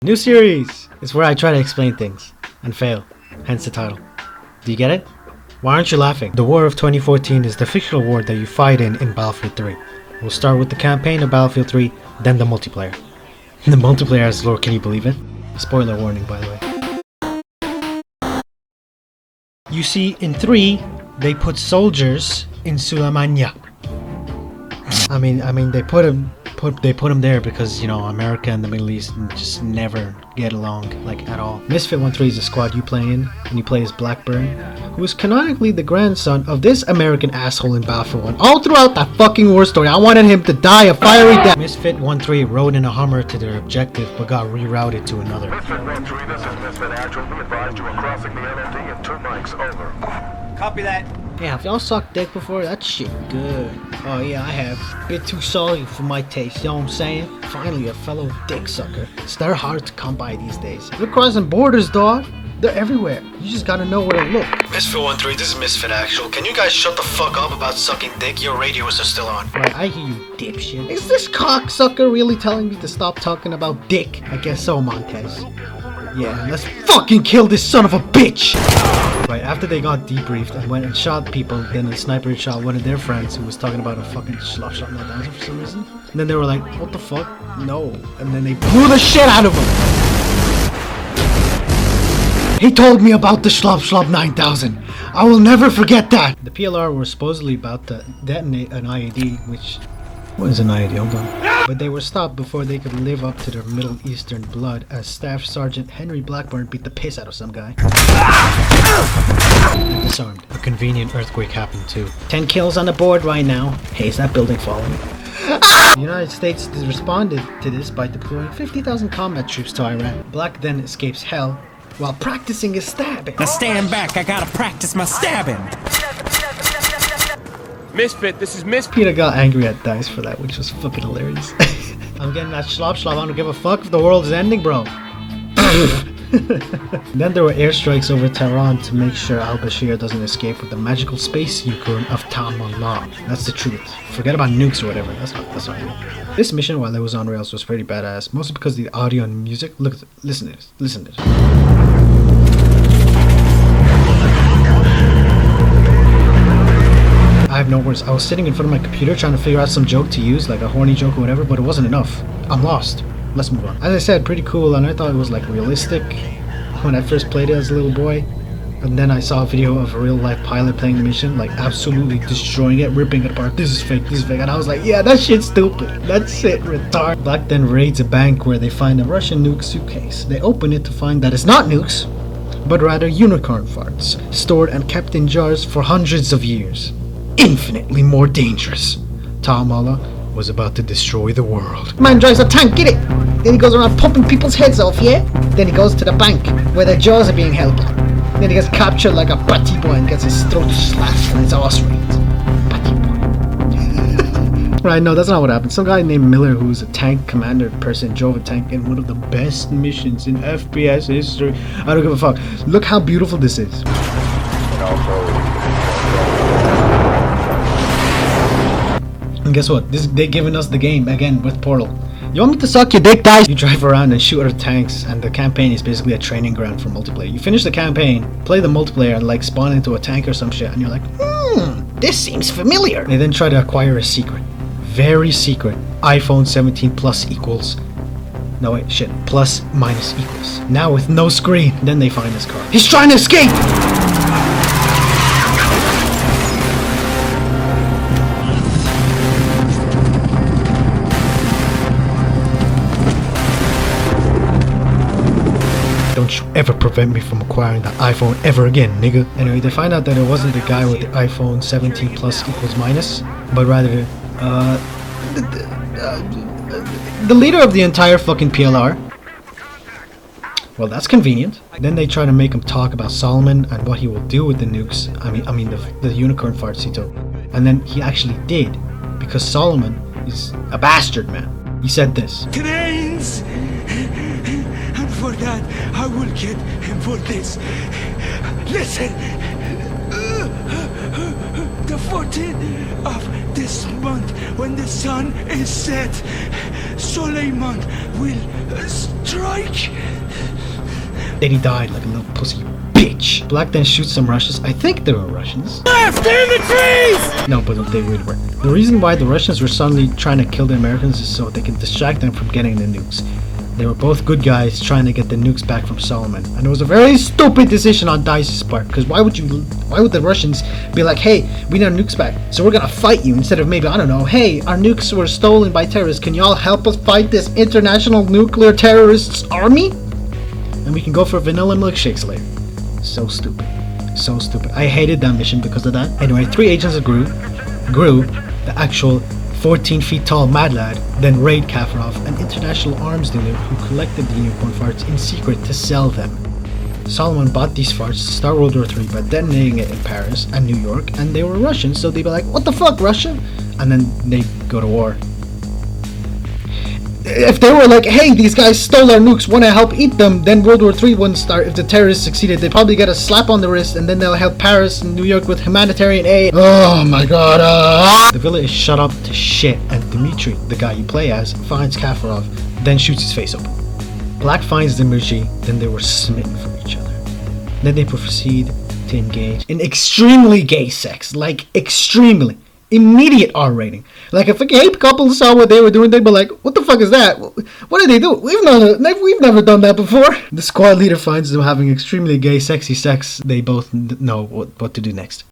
New series is where I try to explain things and fail, hence the title. Do you get it? Why aren't you laughing? The War of 2014 is the fictional war that you fight in Battlefield 3. We'll start with the campaign of Battlefield 3, then the multiplayer. The multiplayer has lore, can you believe it? Spoiler warning, by the way. You see, in 3, they put soldiers in Sulamanya. I mean, they put them there because, you know, America and the Middle East just never get along, like, at all. Misfit 13 is the squad you play in, and you play as Blackburn, who is canonically the grandson of this American asshole in Battlefield 1. All throughout that fucking war story, I wanted him to die a fiery death. Misfit 13 rode in a Hummer to their objective, but got rerouted to another. Misfit 13, this is Misfit Actual. We advised you are crossing the LMD in 2 mics, over. Copy that. Yeah, have y'all sucked dick before? That shit good. Oh yeah, I have. Bit too salty for my taste, you know what I'm saying? Finally, a fellow dick sucker. They're hard to come by these days. They're crossing borders, dog. They're everywhere. You just gotta know where to look. Misfit 13, this is Misfit Actual. Can you guys shut the fuck up about sucking dick? Your radios are still on. Right, I hear you, dipshit. Is this cocksucker really telling me to stop talking about dick? I guess so, Montez. Yeah, let's fucking kill this son of a bitch! Right, after they got debriefed and went and shot people, then the sniper shot one of their friends who was talking about a fucking Schlop 9000 for some reason. And then they were like, what the fuck? No. And then they blew the shit out of him! He told me about the Schlop 9000! I will never forget that! The PLR were supposedly about to detonate an IED, which... What is an IED? Hold on. But they were stopped before they could live up to their Middle Eastern blood as Staff Sergeant Henry Blackburn beat the piss out of some guy. And disarmed. A convenient earthquake happened too. 10 kills on the board right now. Hey, is that building falling? The United States responded to this by deploying 50,000 combat troops to Iraq. Black then escapes hell while practicing his stabbing. Now stand back, I gotta practice my stabbing. Misfit, this is Misfit. Peter got angry at DICE for that, which was fucking hilarious. I'm getting that Schlop. I don't give a fuck if the world is ending, bro. Then there were airstrikes over Tehran to make sure al-Bashir doesn't escape with the magical space Yukon of Ta'amallah. That's the truth. Forget about nukes or whatever. That's not it. This mission, while it was on rails, was pretty badass, mostly because of the audio and music. Listen to this. Listen to this. I have no words. I was sitting in front of my computer trying to figure out some joke to use, like a horny joke or whatever, but it wasn't enough. I'm lost. Let's move on. As I said, pretty cool, and I thought it was like realistic when I first played it as a little boy. And then I saw a video of a real life pilot playing the mission, like absolutely destroying it, ripping it apart. This is fake, and I was like, yeah, that shit's stupid. That's it, retard. Black then raids a bank where they find a Russian nuke suitcase. They open it to find that it's not nukes, but rather unicorn farts, stored and kept in jars for hundreds of years. Infinitely more dangerous. Ta'amallah was about to destroy the world. Man drives a tank, get it? Then he goes around pumping people's heads off, yeah? Then he goes to the bank where their jaws are being held. Then he gets captured like a batty boy and gets his throat slashed and his arse raped. Batty boy. Right, no, that's not what happened. Some guy named Miller, who's a tank commander person, drove a tank in one of the best missions in FPS history. I don't give a fuck. Look how beautiful this is. And guess what? They're giving us the game again with Portal. You want me to suck your dick, guys? You drive around and shoot at tanks, and the campaign is basically a training ground for multiplayer. You finish the campaign, play the multiplayer, and like spawn into a tank or some shit, and you're like, this seems familiar. They then try to acquire a secret, very secret, iPhone 17 Plus equals. No wait, shit. Plus minus equals. Now with no screen. Then they find his car. He's trying to escape! Don't you ever prevent me from acquiring the iPhone ever again, nigga. Anyway, they find out that it wasn't the guy with the iPhone 17 Plus equals minus, but rather the leader of the entire fucking PLR. Well, that's convenient. Then they try to make him talk about Solomon and what he will do with the nukes. I mean the unicorn farts he took. And then he actually did, because Solomon is a bastard, man. He said this. Cranes! And for that, I will get him for this. Listen! The 14th of this month, when the sun is set, Suleiman will strike. Then he died like a little pussy bitch. Black then shoots some Russians. I think they were Russians. Left in the trees! No, but they really were. The reason why the Russians were suddenly trying to kill the Americans is so they can distract them from getting the nukes. They were both good guys trying to get the nukes back from Solomon. And it was a very stupid decision on Dice's part. Because why would the Russians be like, hey, we need our nukes back, so we're gonna fight you, instead of maybe, I don't know, hey, our nukes were stolen by terrorists. Can y'all help us fight this international nuclear terrorists army? And we can go for vanilla milkshakes later. So stupid. So stupid. I hated that mission because of that. Anyway, 3 agents of Gru, the actual 14 feet tall mad lad, then raid Kafarov, an international arms dealer who collected the unicorn farts in secret to sell them. Solomon bought these farts to start World War III by detonating it in Paris and New York, and they were Russian, so they'd be like, what the fuck, Russia? And then they'd go to war. If they were like, hey, these guys stole our nukes, want to help eat them, then World War III wouldn't start. If the terrorists succeeded, they'd probably get a slap on the wrist, and then they'll help Paris and New York with humanitarian aid. Oh my god. The villa is shut up to shit, and Dmitri, the guy you play as, finds Kafarov, then shoots his face open. Black finds Dmitri, then they were smitten for each other. Then they proceed to engage in extremely gay sex, like extremely. Immediate R rating. Like if a gay couple saw what they were doing, they'd be like, what the fuck is that? What did they do? We've never done that before. The squad leader finds them having extremely gay sexy sex. They both know what to do next.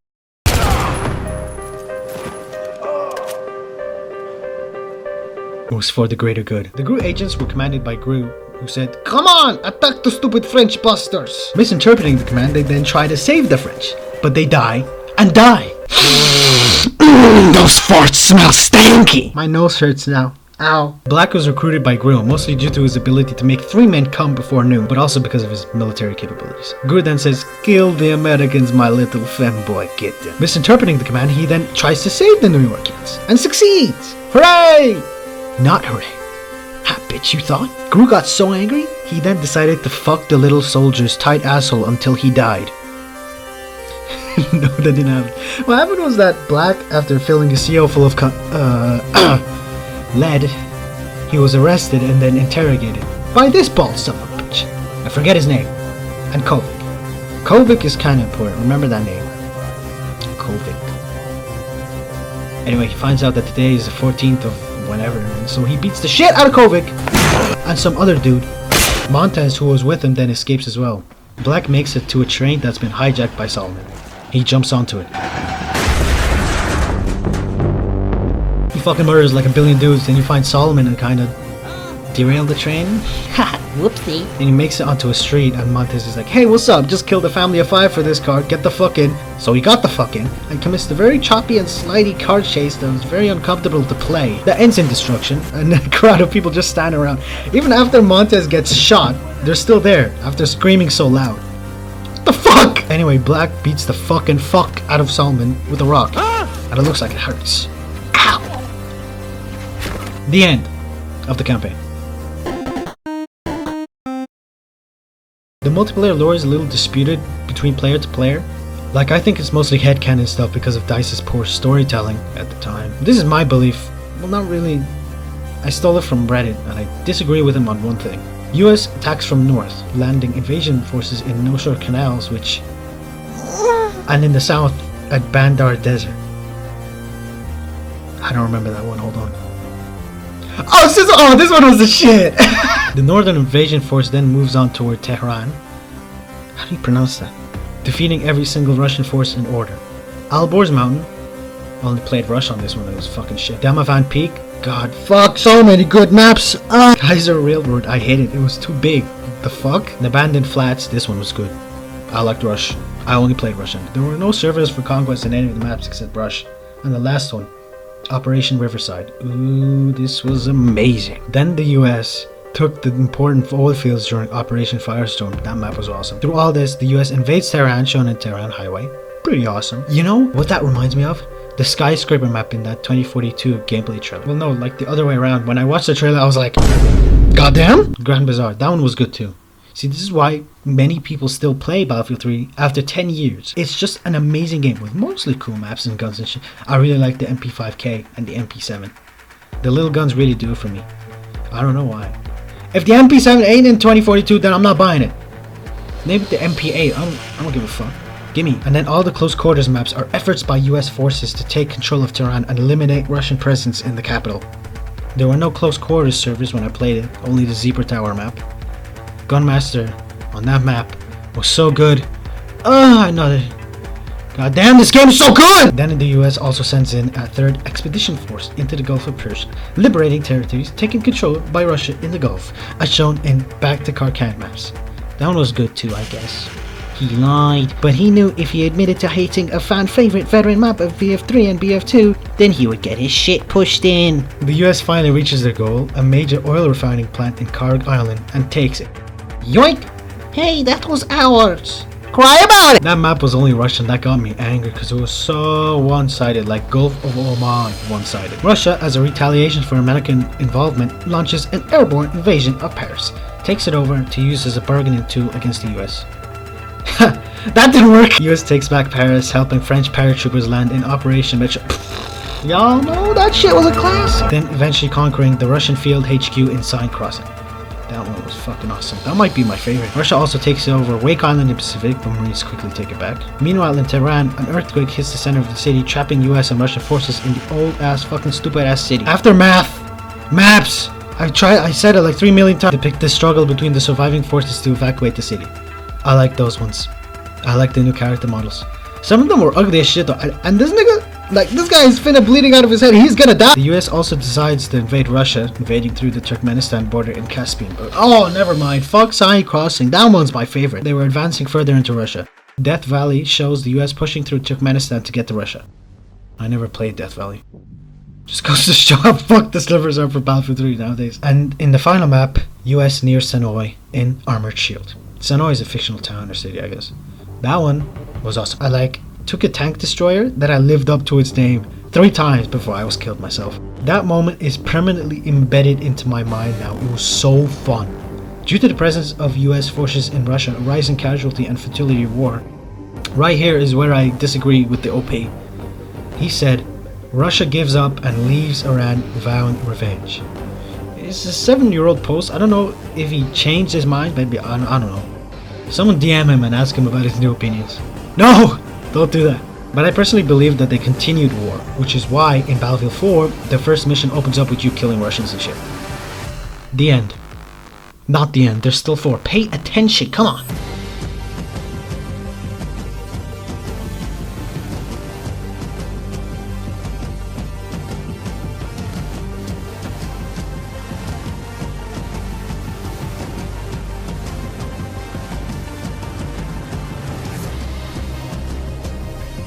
It was for the greater good. The Gru agents were commanded by Gru, who said, come on, attack the stupid French busters. Misinterpreting the command, they then try to save the French, but they die and die. Those farts smell stanky. My nose hurts now. Ow. Black was recruited by Gru, mostly due to his ability to make 3 men come before noon, but also because of his military capabilities. Gru then says, kill the Americans, my little femboy, get them. Misinterpreting the command, he then tries to save the New Yorkians, and succeeds. Hooray! Not hooray. Ha, bitch, you thought? Gru got so angry, he then decided to fuck the little soldier's tight asshole until he died. No, that didn't happen. What happened was that Black, after filling a CO full of lead, he was arrested and then interrogated by this bald son of a bitch. I forget his name. And Kovic. Kovic is kind of important. Remember that name. Kovic. Anyway, he finds out that today is the 14th of whenever, and so he beats the shit out of Kovic and some other dude. Montez, who was with him, then escapes as well. Black makes it to a train that's been hijacked by Solomon. He jumps onto it. He fucking murders like a billion dudes, then you find Solomon and kind of derail the train. Whoopsie. And he makes it onto a street, and Montez is like, hey, what's up? Just killed a family of 5 for this card. Get the fuck in. So he got the fuck in, and commits the very choppy and slidey card chase that was very uncomfortable to play. That ends in destruction, and a crowd of people just stand around. Even after Montez gets shot, they're still there, after screaming so loud. The fuck? Anyway, Black beats the fucking fuck out of Solomon with a rock. And it looks like it hurts. Ow! The end of the campaign. The multiplayer lore is a little disputed between player to player. Like, I think it's mostly headcanon stuff because of DICE's poor storytelling at the time. This is my belief. Well, not really. I stole it from Reddit, and I disagree with him on one thing. US attacks from north, landing invasion forces in No Shore Canals, and in the south at Bandar Desert. I don't remember that one, hold on. Oh, this one was the shit! The northern invasion force then moves on toward Tehran. How do you pronounce that? Defeating every single Russian force in order. Alborz Mountain. Only played Rush on this one, it was fucking shit. Damavan Peak. God, fuck, so many good maps. Kaiser Railroad, I hate it. It was too big. The fuck? The Abandoned Flats, this one was good. I liked Rush. I only played Russian. There were no servers for Conquest in any of the maps except Rush. And the last one, Operation Riverside. Ooh, this was amazing. Then the US took the important oil fields during Operation Firestorm. That map was awesome. Through all this, the US invades Tehran, shown in Tehran Highway. Pretty awesome. You know what that reminds me of? The skyscraper map in that 2042 gameplay trailer. Well, no, like the other way around. When I watched the trailer, I was like, goddamn! Grand Bazaar, that one was good too. See, this is why many people still play Battlefield 3 after 10 years. It's just an amazing game with mostly cool maps and guns and shit. I really like the MP5K and the MP7. The little guns really do it for me. I don't know why. If the MP7 ain't in 2042, then I'm not buying it. Name it the MP8. I don't give a fuck. Gimme. And then all the close quarters maps are efforts by US forces to take control of Tehran and eliminate Russian presence in the capital. There were no close quarters servers when I played it, only the Zebra Tower map. Gunmaster on that map was so good. I know that. God damn, this game is so good! Then the US also sends in a 3rd expedition force into the Gulf of Persia, liberating territories taken control by Russia in the Gulf, as shown in Back to Karkan maps. That one was good too, I guess. He lied, but he knew if he admitted to hating a fan-favorite veteran map of BF3 and BF2, then he would get his shit pushed in. The US finally reaches their goal, a major oil refining plant in Karg Island, and takes it. Yoink! Hey, that was ours! Cry about it! That map was only Russian. That got me angry because it was so one-sided, like Gulf of Oman one-sided. Russia, as a retaliation for American involvement, launches an airborne invasion of Paris, takes it over to use as a bargaining tool against the US. That didn't work! US takes back Paris, helping French paratroopers land in Operation Metro. Y'all know that shit was a class! Then eventually conquering the Russian field HQ in Sign Crossing. That one was fucking awesome. That might be my favorite. Russia also takes over Wake Island in the Pacific, but Marines quickly take it back. Meanwhile in Tehran, an earthquake hits the center of the city, trapping US and Russian forces in the old ass fucking stupid ass city. After maps! I said it like 3 million times. Depict the struggle between the surviving forces to evacuate the city. I like those ones. I like the new character models. Some of them were ugly as shit though, and this nigga, like, this guy is finna bleeding out of his head. He's gonna die. The US also decides to invade Russia, invading through the Turkmenistan border in Caspian. But oh, never mind. Fuck Sign Crossing. That one's my favorite. They were advancing further into Russia. Death Valley shows the US pushing through Turkmenistan to get to Russia. I never played Death Valley. Just goes to show how fucked the slivers are for Battlefield 3 nowadays. And in the final map, US near Sanoy in Armored Shield. Sanoy is a fictional town or city, I guess. That one was awesome. I took a tank destroyer that I lived up to its name 3 times before I was killed myself. That moment is permanently embedded into my mind now. It was so fun. Due to the presence of US forces in Russia, a rising casualty and fertility war. Right here is where I disagree with the OP. He said, Russia gives up and leaves Iran vowing revenge. It's a 7-year-old post. I don't know if he changed his mind. Maybe, I don't know. Someone DM him and ask him about his new opinions. No! Don't do that. But I personally believe that they continued war, which is why in Battlefield 4, the first mission opens up with you killing Russians and shit. The end. Not the end. There's still 4. Pay attention. Come on.